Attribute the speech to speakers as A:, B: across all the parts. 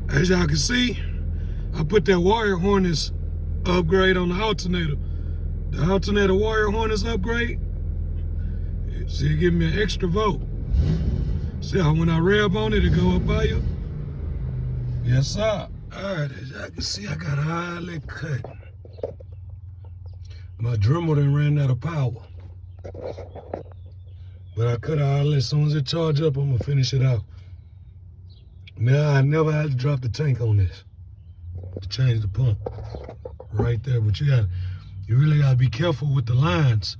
A: As y'all can see, I put that wire harness upgrade on the alternator. The alternator wire harness upgrade, see, it give me an extra volt. See how when I rev on it, it go up by you? Yes, sir. All right, as y'all can see, I got a highly cut. My Dremel done ran out of power. But I cut all as soon as it charge up, I'm gonna finish it out. Now I never had to drop the tank on this to change the pump right there. But you really gotta be careful with the lines.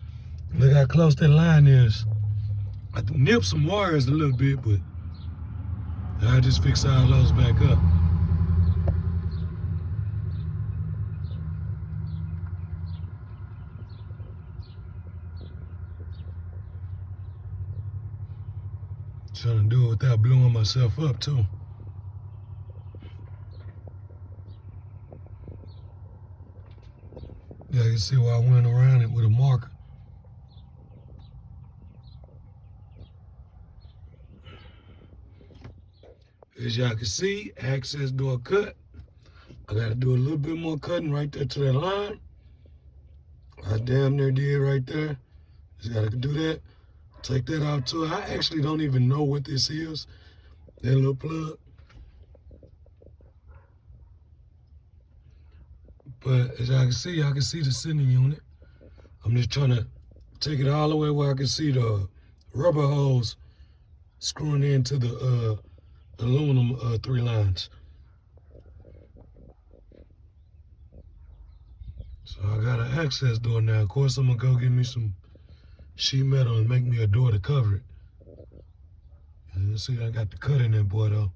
A: Look how close that line is. I nipped some wires a little bit, but I just fix all those back up. Trying to do it without blowing myself up too. Yeah, you can see where I went around it with a marker. As y'all can see, access door cut. I gotta do a little bit more cutting right there to that line. I damn near did right there. Just gotta do that. Take that out too. I actually don't even know what this is. That little plug. But as y'all can see the sending unit. I'm just trying to take it all the way where I can see the rubber hose screwing into the aluminum 3 lines. So I got an access door now. Of course, I'm gonna go get me some sheet metal and make me a door to cover it. And you see, I got the cut in that boy though.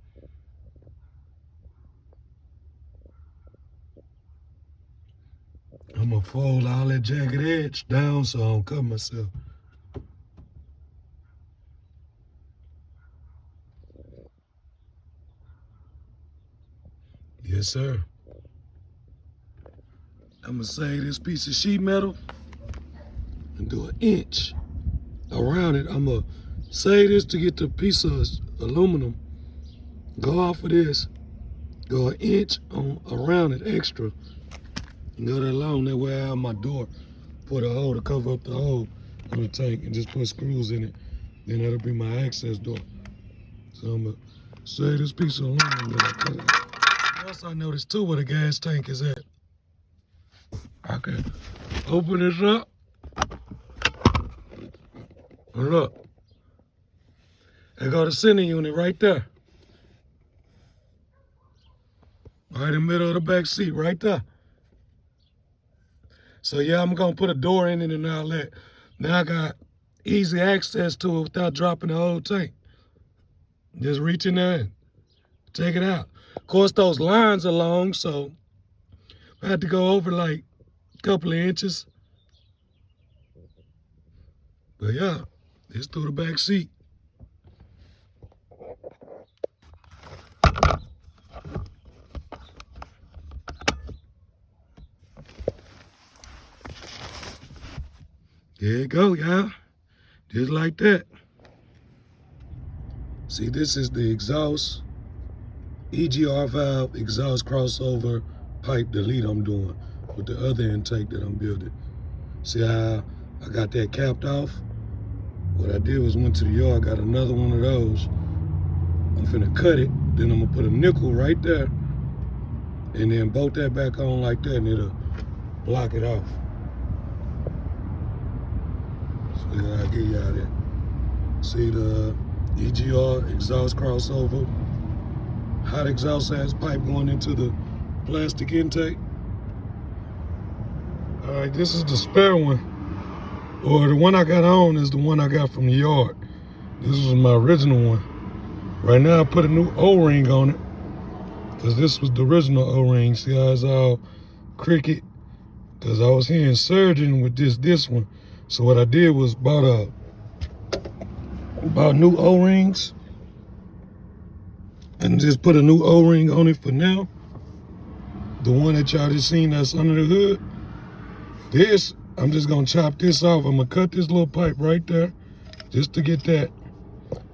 A: I'm gonna fold all that jagged edge down so I don't cut myself. Yes, sir. I'm gonna save this piece of sheet metal and do an inch around it. I'm gonna save this to get the piece of aluminum. Go off of this, go an inch around it extra, and go that long. That way I have my door, put a hole to cover up the hole on the tank and just put screws in it. Then that'll be my access door. So I'm gonna save this piece of aluminum that I cut out. Also, I noticed too where the gas tank is at. I can open this up. And look, there go the sending unit right there. Right in the middle of the back seat, right there. So yeah, I'm gonna put a door in it and all that. Now I got easy access to it without dropping the whole tank. Just reach in there and take it out. Of course, those lines are long, so I had to go over like a couple of inches. But yeah, it's through the back seat. There you go, y'all. Just like that. See, this is the exhaust, EGR valve, exhaust crossover pipe delete I'm doing with the other intake that I'm building. See how I got that capped off? What I did was went to the yard, got another one of those. I'm finna cut it, then I'm gonna put a nickel right there, and then bolt that back on like that, and it'll block it off. So I'll give y'all that. See the EGR exhaust crossover, hot exhaust ass pipe going into the plastic intake. All right, this is the spare one, or the one I got on is the one I got from the yard. This was my original one. Right now I put a new O-ring on it, because this was the original O-ring. See how it's all crooked? Because I was hearing surging with this one. So what I did was bought new O-rings and just put a new O-ring on it for now. The one that y'all just seen that's under the hood. This, I'm just gonna chop this off. I'm gonna cut this little pipe right there just to get that.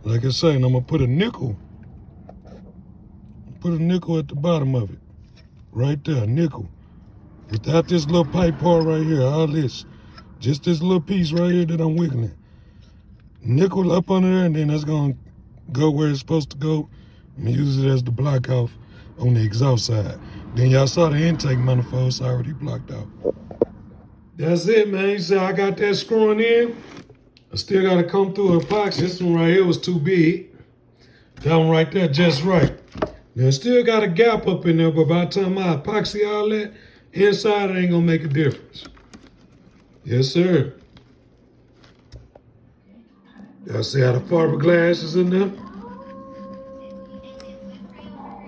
A: Like I say, and I'm gonna put a nickel put a nickel at the bottom of it. Right there, nickel. Without this little pipe part right here, all this. Just this little piece right here that I'm wiggling. Nickel up under there, and then that's gonna go where it's supposed to go. And use it as the block off on the exhaust side. Then y'all saw the intake manifold, it's already blocked out. That's it, man. You see I got that screwing in. I still gotta come through epoxy. This one right here was too big. That one right there, just right. Now, still got a gap up in there, but by the time I epoxy all that, inside it ain't gonna make a difference. Yes, sir. Y'all see how the fiberglass is in there?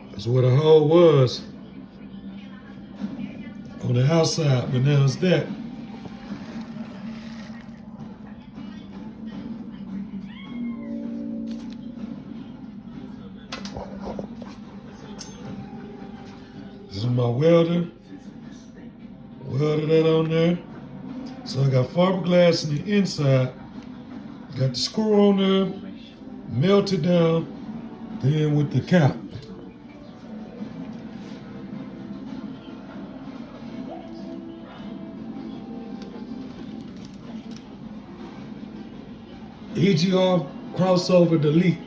A: That's where the hole was on the outside, but now it's that. This is my welder. Welded that on there. So I got fiberglass in the inside. Got the screw on there, melted down, then with the cap. EGR crossover delete.